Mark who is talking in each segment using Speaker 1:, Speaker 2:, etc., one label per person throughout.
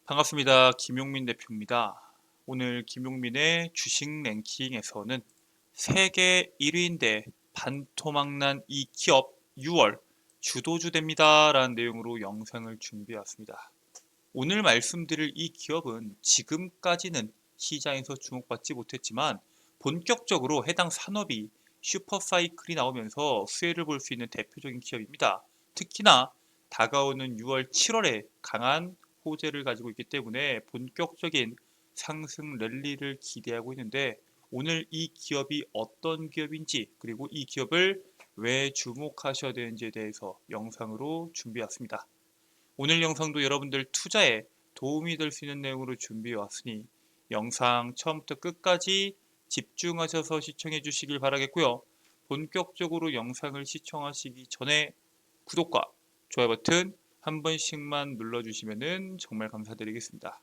Speaker 1: 반갑습니다. 김용민 대표입니다. 오늘 김용민의 주식 랭킹에서는 세계 1위인데 반토막난 이 기업 6월 주도주 됩니다. 라는 내용으로 영상을 준비해 왔습니다. 오늘 말씀드릴 이 기업은 지금까지는 시장에서 주목받지 못했지만 본격적으로 해당 산업이 슈퍼사이클이 나오면서 수혜를 볼 수 있는 대표적인 기업입니다. 특히나 다가오는 6월, 7월에 강한 호재를 가지고 있기 때문에 본격적인 상승 랠리를 기대하고 있는데, 오늘 이 기업이 어떤 기업인지, 그리고 이 기업을 왜 주목하셔야 되는지에 대해서 영상으로 준비해왔습니다. 오늘 영상도 여러분들 투자에 도움이 될 수 있는 내용으로 준비해 왔으니 영상 처음부터 끝까지 집중하셔서 시청해 주시길 바라겠고요. 본격적으로 영상을 시청하시기 전에 구독과 좋아요 버튼 한 번씩만 눌러주시면 정말 감사드리겠습니다.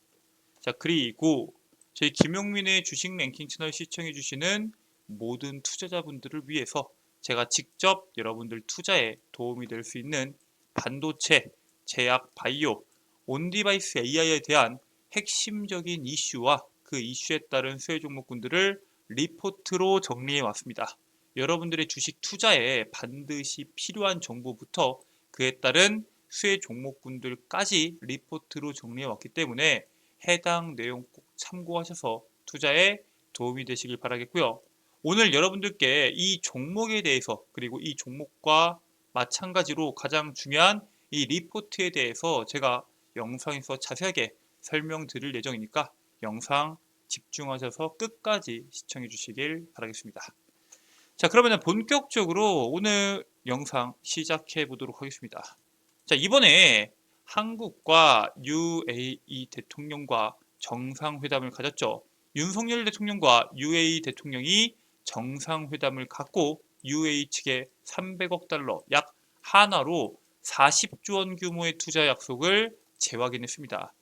Speaker 1: 자, 그리고 저희 김용민의 주식 랭킹 채널 시청해 주시는 모든 투자자분들을 위해서 제가 직접 여러분들 투자에 도움이 될 수 있는 반도체, 제약, 바이오, 온디바이스 AI에 대한 핵심적인 이슈와 그 이슈에 따른 수혜 종목군들을 리포트로 정리해 왔습니다. 여러분들의 주식 투자에 반드시 필요한 정보부터 그에 따른 수혜 종목군들까지 리포트로 정리해 왔기 때문에 해당 내용 꼭 참고하셔서 투자에 도움이 되시길 바라겠고요. 오늘 여러분들께 이 종목에 대해서, 그리고 이 종목과 마찬가지로 가장 중요한 이 리포트에 대해서 제가 영상에서 자세하게 설명드릴 예정이니까 영상 집중하셔서 끝까지 시청해 주시길 바라겠습니다. 자, 그러면 본격적으로 오늘 영상 시작해 보도록 하겠습니다. 자, 이번에 한국과 UAE 대통령과 정상회담을 가졌죠. 윤석열 대통령과 UAE 대통령이 정상회담을 갖고 UAE 측에 300억 달러, 약 하나로 40조 원 규모의 투자 약속을 재확인했습니다.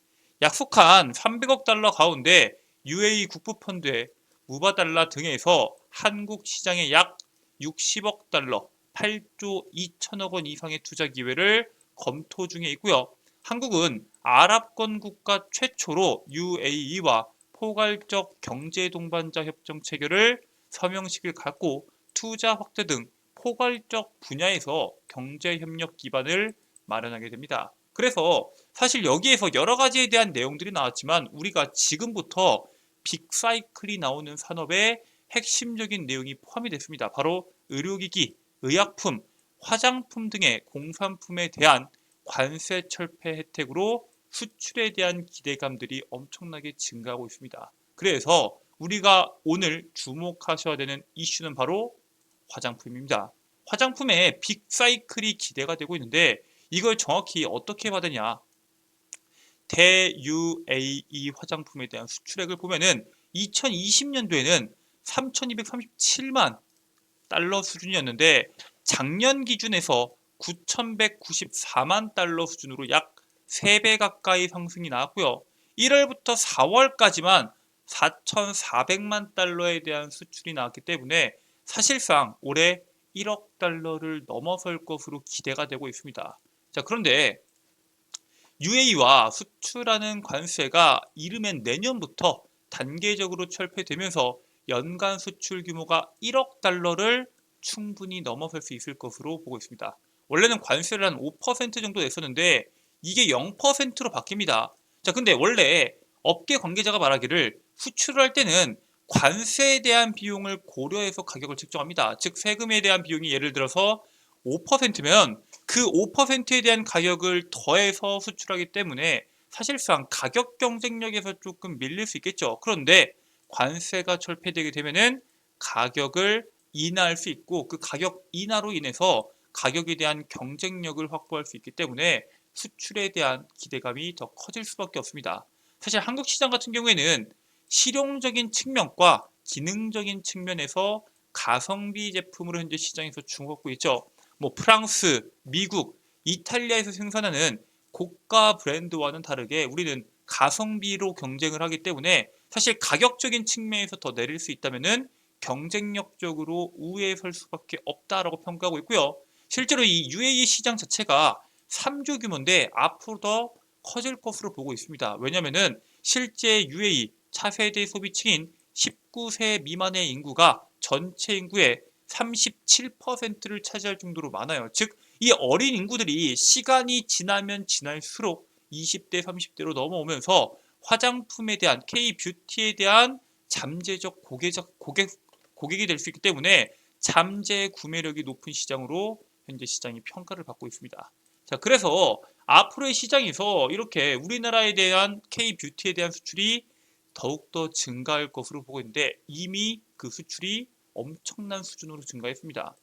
Speaker 1: 약속한 300억 달러 가운데 UAE 국부펀드에 무바달라 등에서 한국 시장에 약 60억 달러, 8조 2천억 원 이상의 투자 기회를 검토 중에 있고요. 한국은 아랍권 국가 최초로 UAE와 포괄적 경제 동반자 협정 체결을 서명식을 갖고 투자 확대 등 포괄적 분야에서 경제 협력 기반을 마련하게 됩니다. 그래서 사실 여기에서 여러 가지에 대한 내용들이 나왔지만 우리가 지금부터 빅사이클이 나오는 산업의 핵심적인 내용이 포함이 됐습니다. 바로 의료기기, 의약품, 화장품 등의 공산품에 대한 관세 철폐 혜택으로 수출에 대한 기대감들이 엄청나게 증가하고 있습니다. 그래서 우리가 오늘 주목하셔야 되는 이슈는 바로 화장품입니다. 화장품의 빅사이클이 기대가 되고 있는데 이걸 정확히 어떻게 받느냐, 대UAE 화장품에 대한 수출액을 보면은 2020년도에는 3,237만 달러 수준이었는데 작년 기준에서 9,194만 달러 수준으로 약 3배 가까이 상승이 나왔고요. 1월부터 4월까지만 4,400만 달러에 대한 수출이 나왔기 때문에 사실상 올해 1억 달러를 넘어설 것으로 기대가 되고 있습니다. 자, 그런데 UAE와 수출하는 관세가 이르면 내년부터 단계적으로 철폐되면서 연간 수출 규모가 1억 달러를 충분히 넘어설 수 있을 것으로 보고 있습니다. 원래는 관세를 한 5% 정도 냈었는데 이게 0%로 바뀝니다. 자, 근데 원래 업계 관계자가 말하기를 수출을 할 때는 관세에 대한 비용을 고려해서 가격을 책정합니다. 즉 세금에 대한 비용이 예를 들어서 5%면 그 5%에 대한 가격을 더해서 수출하기 때문에 사실상 가격 경쟁력에서 조금 밀릴 수 있겠죠. 그런데 관세가 철폐되게 되면은 가격을 인하할 수 있고 그 가격 인하로 인해서 가격에 대한 경쟁력을 확보할 수 있기 때문에 수출에 대한 기대감이 더 커질 수밖에 없습니다. 사실 한국 시장 같은 경우에는 실용적인 측면과 기능적인 측면에서 가성비 제품으로 현재 시장에서 주목받고 있죠. 뭐 프랑스, 미국, 이탈리아에서 생산하는 고가 브랜드와는 다르게 우리는 가성비로 경쟁을 하기 때문에 사실 가격적인 측면에서 더 내릴 수 있다면은 경쟁력적으로 우위에 설 수밖에 없다라고 평가하고 있고요. 실제로 이 UAE 시장 자체가 3조 규모인데 앞으로 더 커질 것으로 보고 있습니다. 왜냐면은 실제 UAE 차세대 소비층인 19세 미만의 인구가 전체 인구의 37%를 차지할 정도로 많아요. 즉, 이 어린 인구들이 시간이 지나면 지날수록 20대, 30대로 넘어오면서 화장품에 대한 K-뷰티에 대한 잠재적 고객이 될 수 있기 때문에 잠재 구매력이 높은 시장으로 현재 시장이 평가를 받고 있습니다. 자, 그래서 앞으로의 시장에서 이렇게 우리나라에 대한 K-뷰티에 대한 수출이 더욱더 증가할 것으로 보고 있는데 이미 그 수출이 엄청난 수준으로 증가했습니다.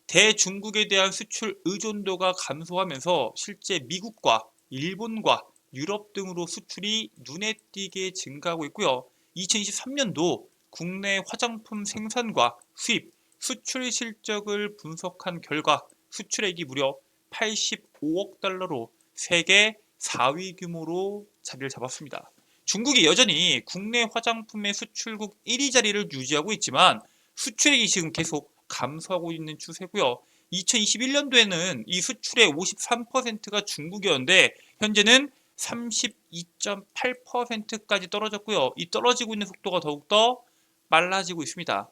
Speaker 1: 대중국에 대한 수출 의존도가 감소하면서 실제 미국과 일본과 유럽 등으로 수출이 눈에 띄게 증가하고 있고요. 2023년도 국내 화장품 생산과 수입, 수출 실적을 분석한 결과 수출액이 무려 85억 달러로 세계 4위 규모로 자리를 잡았습니다. 중국이 여전히 국내 화장품의 수출국 1위 자리를 유지하고 있지만 수출액이 지금 계속 감소하고 있는 추세고요. 2021년도에는 이 수출의 53%가 중국이었는데 현재는 32.8%까지 떨어졌고요. 이 떨어지고 있는 속도가 더욱더 빨라지고 있습니다.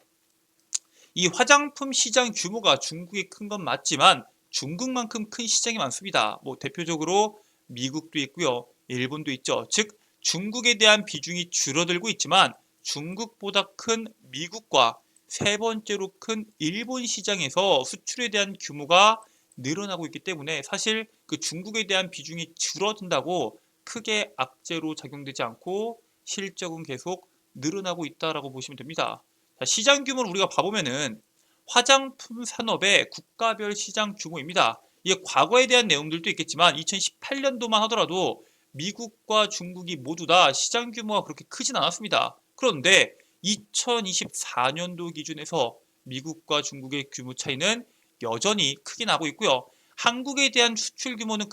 Speaker 1: 이 화장품 시장 규모가 중국이 큰 건 맞지만 중국만큼 큰 시장이 많습니다. 대표적으로 미국도 있고요. 일본도 있죠. 즉 중국에 대한 비중이 줄어들고 있지만 중국보다 큰 미국과 세 번째로 큰 일본 시장에서 수출에 대한 규모가 늘어나고 있기 때문에 사실 그 중국에 대한 비중이 줄어든다고 크게 악재로 작용되지 않고 실적은 계속 늘어나고 있다라고 보시면 됩니다. 자, 시장 규모를 우리가 봐보면은 화장품 산업의 국가별 시장 규모입니다. 이게 과거에 대한 내용들도 있겠지만 2018년도만 하더라도 미국과 중국이 모두 다 시장 규모가 그렇게 크진 않았습니다. 그런데 2024년도 기준에서 미국과 중국의 규모 차이는 여전히 크게 나고 있고요. 한국에 대한 수출 규모는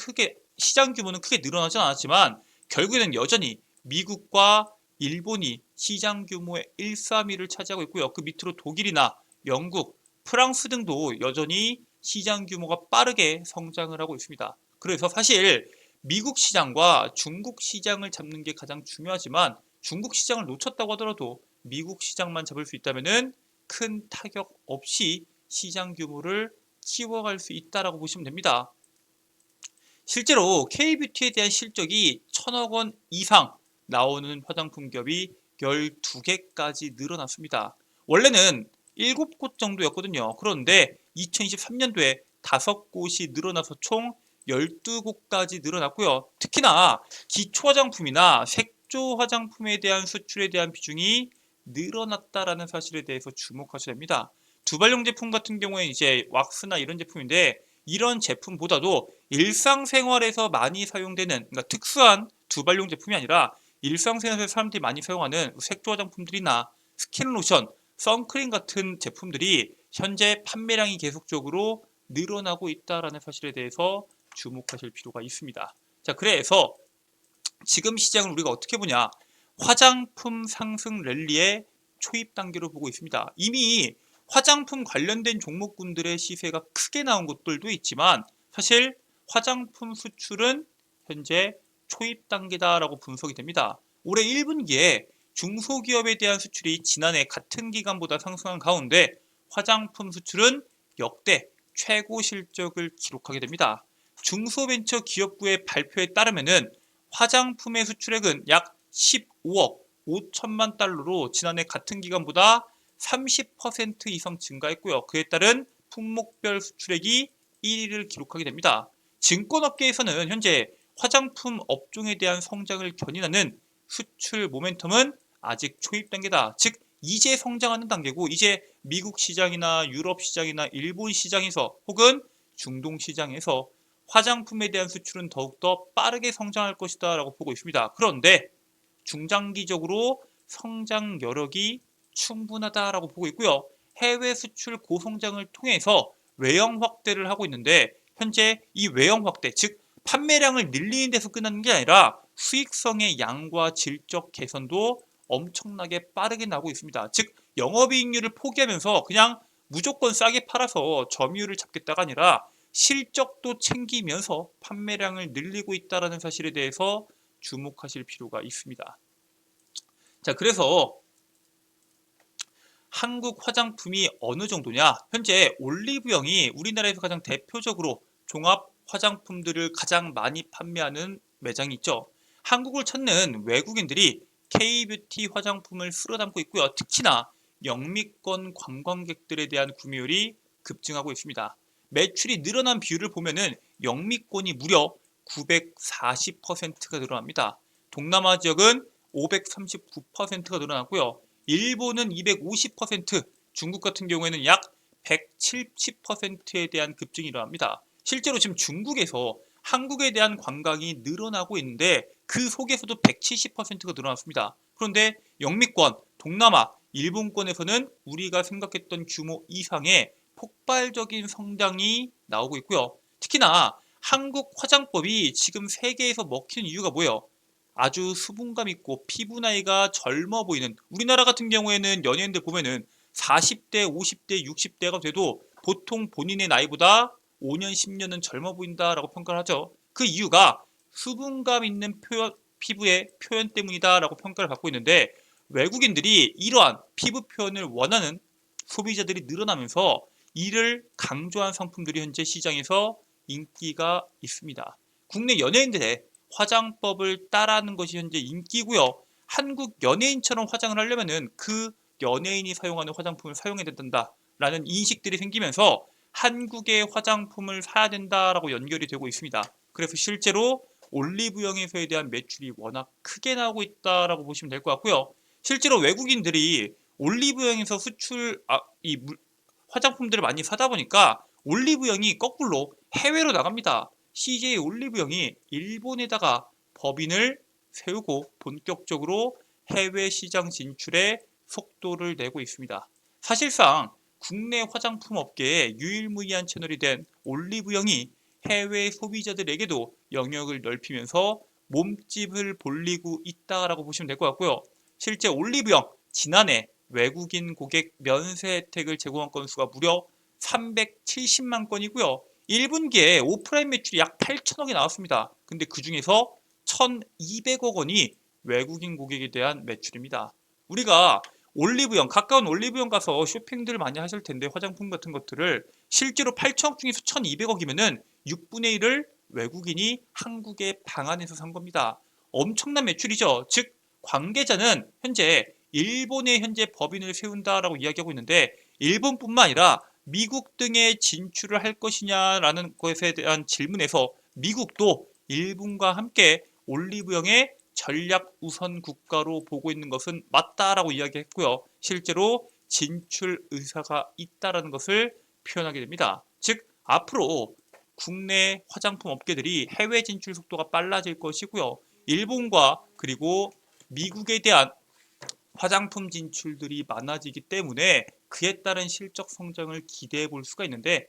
Speaker 1: 시장 규모는 크게 늘어나지 않았지만 결국에는 여전히 미국과 일본이 시장 규모의 1, 3위를 차지하고 있고요. 그 밑으로 독일이나 영국, 프랑스 등도 여전히 시장 규모가 빠르게 성장을 하고 있습니다. 그래서 사실 미국 시장과 중국 시장을 잡는 게 가장 중요하지만 중국 시장을 놓쳤다고 하더라도 미국 시장만 잡을 수 있다면 큰 타격 없이 시장 규모를 키워갈 수 있다라고 보시면 됩니다. 실제로 K-뷰티에 대한 실적이 1,000억 원 이상 나오는 화장품 기업이 12개까지 늘어났습니다. 원래는 7곳 정도였거든요. 그런데 2023년도에 5곳이 늘어나서 총 12곳까지 늘어났고요. 특히나 기초 화장품이나 색조 화장품에 대한 수출에 대한 비중이 늘어났다라는 사실에 대해서 주목하셔야 됩니다. 두발용 제품 같은 경우에 이제 왁스나 이런 제품인데 이런 제품보다도 일상생활에서 많이 사용되는 그러니까 특수한 두발용 제품이 아니라 일상생활에서 사람들이 많이 사용하는 색조 화장품들이나 스킨로션, 선크림 같은 제품들이 현재 판매량이 계속적으로 늘어나고 있다는 사실에 대해서 주목하실 필요가 있습니다. 자, 그래서 지금 시장을 우리가 어떻게 보냐? 화장품 상승 랠리의 초입 단계로 보고 있습니다. 이미 화장품 관련된 종목군들의 시세가 크게 나온 곳들도 있지만 사실 화장품 수출은 현재 초입 단계다라고 분석이 됩니다. 올해 1분기에 중소기업에 대한 수출이 지난해 같은 기간보다 상승한 가운데 화장품 수출은 역대 최고 실적을 기록하게 됩니다. 중소벤처기업부의 발표에 따르면은 화장품의 수출액은 약 15억 5천만 달러로 지난해 같은 기간보다 30% 이상 증가했고요. 그에 따른 품목별 수출액이 1위를 기록하게 됩니다. 증권업계에서는 현재 화장품 업종에 대한 성장을 견인하는 수출 모멘텀은 아직 초입 단계다. 즉 이제 성장하는 단계고 이제 미국 시장이나 유럽 시장이나 일본 시장에서 혹은 중동 시장에서 화장품에 대한 수출은 더욱더 빠르게 성장할 것이다 라고 보고 있습니다. 그런데 중장기적으로 성장 여력이 충분하다라고 보고 있고요. 해외 수출 고성장을 통해서 외형 확대를 하고 있는데 현재 이 외형 확대, 즉 판매량을 늘리는 데서 끝나는 게 아니라 수익성의 양과 질적 개선도 엄청나게 빠르게 나오고 있습니다. 즉 영업이익률을 포기하면서 그냥 무조건 싸게 팔아서 점유율을 잡겠다가 아니라 실적도 챙기면서 판매량을 늘리고 있다는 사실에 대해서 주목하실 필요가 있습니다. 자, 그래서 한국 화장품이 어느 정도냐? 현재 올리브영이 우리나라에서 가장 대표적으로 종합 화장품들을 가장 많이 판매하는 매장이 있죠. 한국을 찾는 외국인들이 K뷰티 화장품을 쓸어담고 있고요. 특히나 영미권 관광객들에 대한 구매율이 급증하고 있습니다. 매출이 늘어난 비율을 보면은 영미권이 무려 940%가 늘어납니다. 동남아 지역은 539%가 늘어났고요. 일본은 250%, 중국 같은 경우에는 약 170%에 대한 급증이 일어납니다. 실제로 지금 중국에서 한국에 대한 관광이 늘어나고 있는데 그 속에서도 170%가 늘어났습니다. 그런데 영미권, 동남아, 일본권에서는 우리가 생각했던 규모 이상의 폭발적인 성장이 나오고 있고요. 특히나 한국 화장법이 지금 세계에서 먹히는 이유가 뭐예요? 아주 수분감 있고 피부 나이가 젊어 보이는, 우리나라 같은 경우에는 연예인들 보면은 40대, 50대, 60대가 돼도 보통 본인의 나이보다 5년, 10년은 젊어 보인다라고 평가를 하죠. 그 이유가 수분감 있는 피부의 표현 때문이다라고 평가를 받고 있는데, 외국인들이 이러한 피부 표현을 원하는 소비자들이 늘어나면서 이를 강조한 상품들이 현재 시장에서 인기가 있습니다. 국내 연예인들의 화장법을 따라하는 것이 현재 인기고요. 한국 연예인처럼 화장을 하려면은 그 연예인이 사용하는 화장품을 사용해야 된다라는 인식들이 생기면서 한국의 화장품을 사야 된다라고 연결이 되고 있습니다. 그래서 실제로 올리브영에서에 대한 매출이 워낙 크게 나오고 있다라고 보시면 될 것 같고요. 실제로 외국인들이 올리브영에서 화장품들을 많이 사다 보니까 올리브영이 거꾸로 해외로 나갑니다. CJ 올리브영이 일본에다가 법인을 세우고 본격적으로 해외 시장 진출에 속도를 내고 있습니다. 사실상 국내 화장품 업계의 유일무이한 채널이 된 올리브영이 해외 소비자들에게도 영역을 넓히면서 몸집을 벌리고 있다라고 보시면 될 것 같고요. 실제 올리브영 지난해 외국인 고객 면세 혜택을 제공한 건수가 무려 370만 건이고요. 1분기에 오프라인 매출이 약 8천억이 나왔습니다. 근데 그 중에서 1,200억 원이 외국인 고객에 대한 매출입니다. 우리가 올리브영, 가까운 올리브영 가서 쇼핑들 많이 하실 텐데 화장품 같은 것들을 실제로 8천억 중에서 1,200억이면은 6분의 1을 외국인이 한국에 방 안에서 산 겁니다. 엄청난 매출이죠. 즉 관계자는 현재 일본에 현재 법인을 세운다라고 이야기하고 있는데, 일본뿐만 아니라 미국 등에 진출을 할 것이냐라는 것에 대한 질문에서 미국도 일본과 함께 올리브영의 전략 우선 국가로 보고 있는 것은 맞다라고 이야기했고요. 실제로 진출 의사가 있다라는 것을 표현하게 됩니다. 즉 앞으로 국내 화장품 업계들이 해외 진출 속도가 빨라질 것이고요. 일본과 그리고 미국에 대한 화장품 진출들이 많아지기 때문에 그에 따른 실적 성장을 기대해 볼 수가 있는데,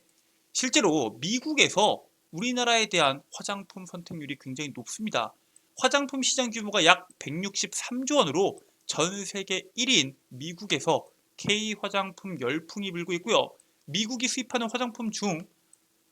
Speaker 1: 실제로 미국에서 우리나라에 대한 화장품 선택률이 굉장히 높습니다. 화장품 시장 규모가 약 163조 원으로 전 세계 1위인 미국에서 K 화장품 열풍이 불고 있고요. 미국이 수입하는 화장품 중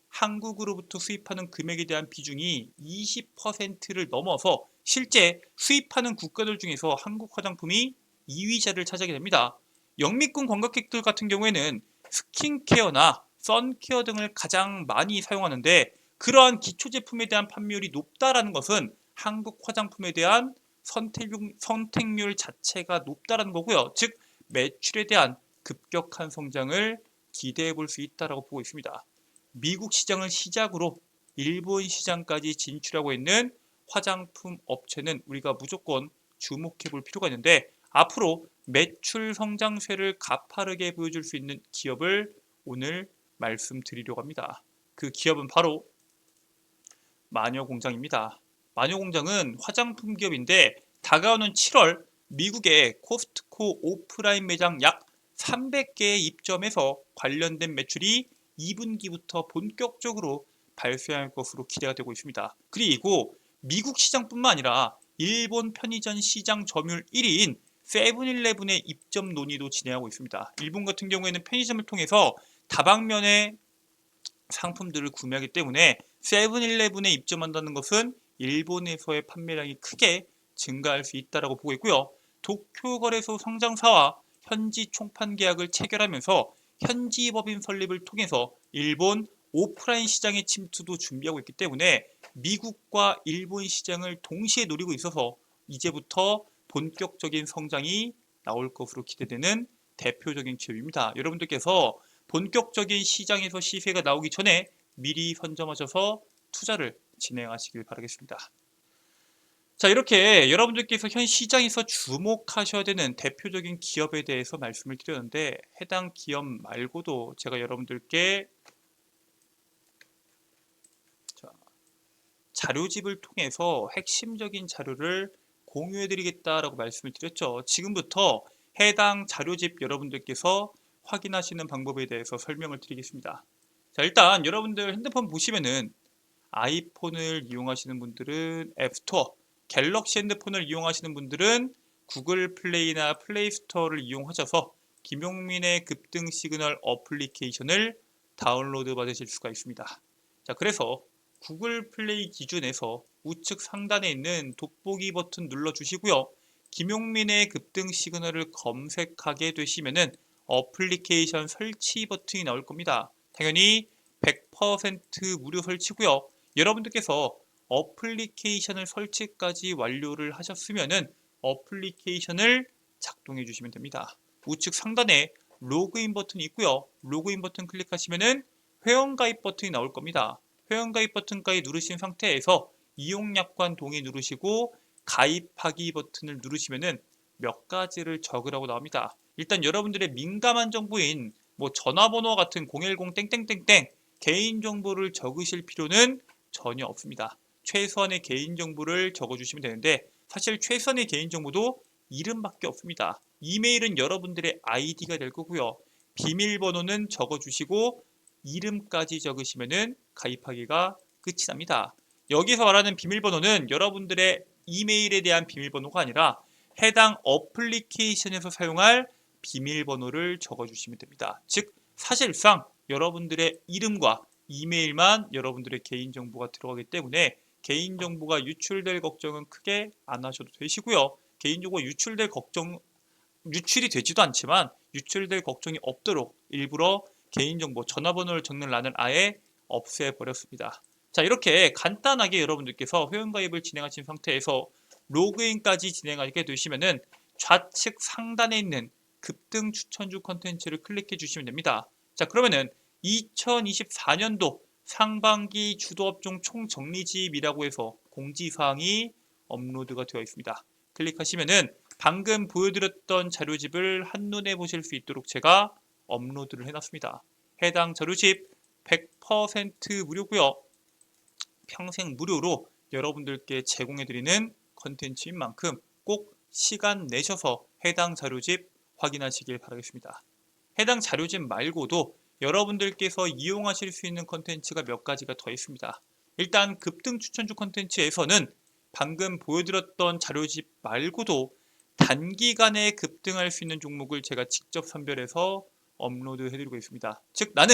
Speaker 1: 한국으로부터 수입하는 금액에 대한 비중이 20%를 넘어서 실제 수입하는 국가들 중에서 한국 화장품이 2위 자리를 차지하게 됩니다. 영미권 관광객들 같은 경우에는 스킨케어나 선케어 등을 가장 많이 사용하는데, 그러한 기초 제품에 대한 판매율이 높다라는 것은 한국 화장품에 대한 선택률 자체가 높다라는 거고요. 즉 매출에 대한 급격한 성장을 기대해 볼 수 있다라고 보고 있습니다. 미국 시장을 시작으로 일본 시장까지 진출하고 있는 화장품 업체는 우리가 무조건 주목해 볼 필요가 있는데, 앞으로 매출 성장세를 가파르게 보여줄 수 있는 기업을 오늘 말씀드리려고 합니다. 그 기업은 바로 마녀공장입니다. 마녀공장은 화장품 기업인데 다가오는 7월 미국의 코스트코 오프라인 매장 약 300개에 입점해서 관련된 매출이 2분기부터 본격적으로 발생할 것으로 기대가 되고 있습니다. 그리고 미국 시장뿐만 아니라 일본 편의점 시장 점유율 1위인 세븐일레븐의 입점 논의도 진행하고 있습니다. 일본 같은 경우에는 편의점을 통해서 다방면의 상품들을 구매하기 때문에 세븐일레븐에 입점한다는 것은 일본에서의 판매량이 크게 증가할 수 있다고 보고 있고요. 도쿄거래소 상장사와 현지 총판 계약을 체결하면서 현지 법인 설립을 통해서 일본 오프라인 시장의 침투도 준비하고 있기 때문에 미국과 일본 시장을 동시에 노리고 있어서 이제부터 본격적인 성장이 나올 것으로 기대되는 대표적인 기업입니다. 여러분들께서 본격적인 시장에서 시세가 나오기 전에 미리 선점하셔서 투자를 진행하시길 바라겠습니다. 자, 이렇게 여러분들께서 현 시장에서 주목하셔야 되는 대표적인 기업에 대해서 말씀을 드렸는데, 해당 기업 말고도 제가 여러분들께 자료집을 통해서 핵심적인 자료를 공유해 드리겠다라고 말씀을 드렸죠. 지금부터 해당 자료집 여러분들께서 확인하시는 방법에 대해서 설명을 드리겠습니다. 자, 일단 여러분들 핸드폰 보시면은 아이폰을 이용하시는 분들은 앱스토어, 갤럭시 핸드폰을 이용하시는 분들은 구글 플레이나 플레이 스토어를 이용하셔서 김용민의 급등 시그널 어플리케이션을 다운로드 받으실 수가 있습니다. 자, 그래서 구글 플레이 기준에서 우측 상단에 있는 돋보기 버튼 눌러주시고요. 김용민의 급등 시그널을 검색하게 되시면은 어플리케이션 설치 버튼이 나올 겁니다. 당연히 100% 무료 설치고요. 여러분들께서 어플리케이션을 설치까지 완료를 하셨으면은 어플리케이션을 작동해 주시면 됩니다. 우측 상단에 로그인 버튼이 있고요. 로그인 버튼 클릭하시면은 회원가입 버튼이 나올 겁니다. 회원가입 버튼까지 누르신 상태에서 이용약관 동의 누르시고 가입하기 버튼을 누르시면은 몇 가지를 적으라고 나옵니다. 일단 여러분들의 민감한 정보인 뭐 전화번호 같은 010 땡땡땡땡 개인정보를 적으실 필요는 전혀 없습니다. 최소한의 개인정보를 적어주시면 되는데, 사실 최소한의 개인정보도 이름밖에 없습니다. 이메일은 여러분들의 아이디가 될 거고요. 비밀번호는 적어주시고 이름까지 적으시면은 가입하기가 끝이 납니다. 여기서 말하는 비밀번호는 여러분들의 이메일에 대한 비밀번호가 아니라 해당 어플리케이션에서 사용할 비밀번호를 적어주시면 됩니다. 즉 사실상 여러분들의 이름과 이메일만 여러분들의 개인정보가 들어가기 때문에 개인정보가 유출될 걱정은 크게 안 하셔도 되시고요. 개인정보가 유출이 되지도 않지만 유출될 걱정이 없도록 일부러 개인정보 전화번호를 적는 란을 아예 없애버렸습니다. 자, 이렇게 간단하게 여러분들께서 회원가입을 진행하신 상태에서 로그인까지 진행하게 되시면은 좌측 상단에 있는 급등 추천주 컨텐츠를 클릭해 주시면 됩니다. 자, 그러면은 2024년도 상반기 주도업종 총정리집이라고 해서 공지사항이 업로드가 되어 있습니다. 클릭하시면은 방금 보여드렸던 자료집을 한눈에 보실 수 있도록 제가 업로드를 해놨습니다. 해당 자료집 100% 무료고요. 평생 무료로 여러분들께 제공해드리는 컨텐츠인 만큼 꼭 시간 내셔서 해당 자료집 확인하시길 바라겠습니다. 해당 자료집 말고도 여러분들께서 이용하실 수 있는 컨텐츠가 몇 가지가 더 있습니다. 일단 급등 추천주 컨텐츠에서는 방금 보여드렸던 자료집 말고도 단기간에 급등할 수 있는 종목을 제가 직접 선별해서 업로드 해드리고 있습니다. 즉 나는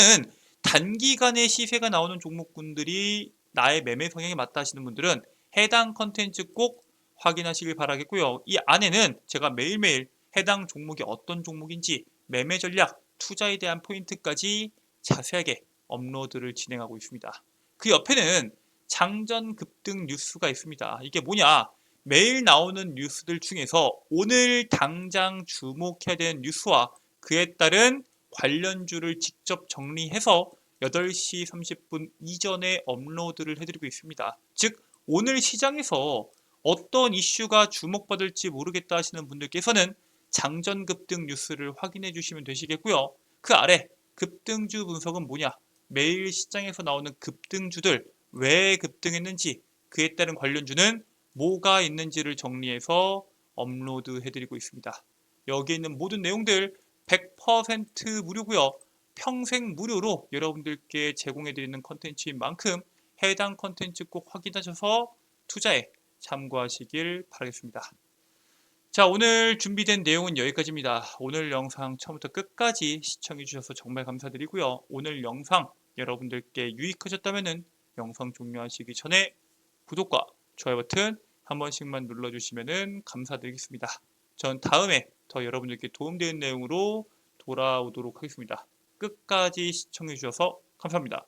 Speaker 1: 단기간에 시세가 나오는 종목군들이 나의 매매 성향에 맞다 하시는 분들은 해당 컨텐츠 꼭 확인하시길 바라겠고요. 이 안에는 제가 매일매일 해당 종목이 어떤 종목인지 매매 전략, 투자에 대한 포인트까지 자세하게 업로드를 진행하고 있습니다. 그 옆에는 장전 급등 뉴스가 있습니다. 이게 뭐냐? 매일 나오는 뉴스들 중에서 오늘 당장 주목해야 되는 뉴스와 그에 따른 관련주를 직접 정리해서 8시 30분 이전에 업로드를 해드리고 있습니다. 즉 오늘 시장에서 어떤 이슈가 주목받을지 모르겠다 하시는 분들께서는 장전 급등 뉴스를 확인해 주시면 되시겠고요. 그 아래 급등주 분석은 뭐냐? 매일 시장에서 나오는 급등주들 왜 급등했는지 그에 따른 관련주는 뭐가 있는지를 정리해서 업로드 해드리고 있습니다. 여기에 있는 모든 내용들 100% 무료고요. 평생 무료로 여러분들께 제공해드리는 컨텐츠인 만큼 해당 컨텐츠 꼭 확인하셔서 투자에 참고하시길 바라겠습니다. 자, 오늘 준비된 내용은 여기까지입니다. 오늘 영상 처음부터 끝까지 시청해 주셔서 정말 감사드리고요. 오늘 영상 여러분들께 유익하셨다면 영상 종료하시기 전에 구독과 좋아요 버튼 한 번씩만 눌러주시면 감사드리겠습니다. 전 다음에 더 여러분들께 도움되는 내용으로 돌아오도록 하겠습니다. 끝까지 시청해주셔서 감사합니다.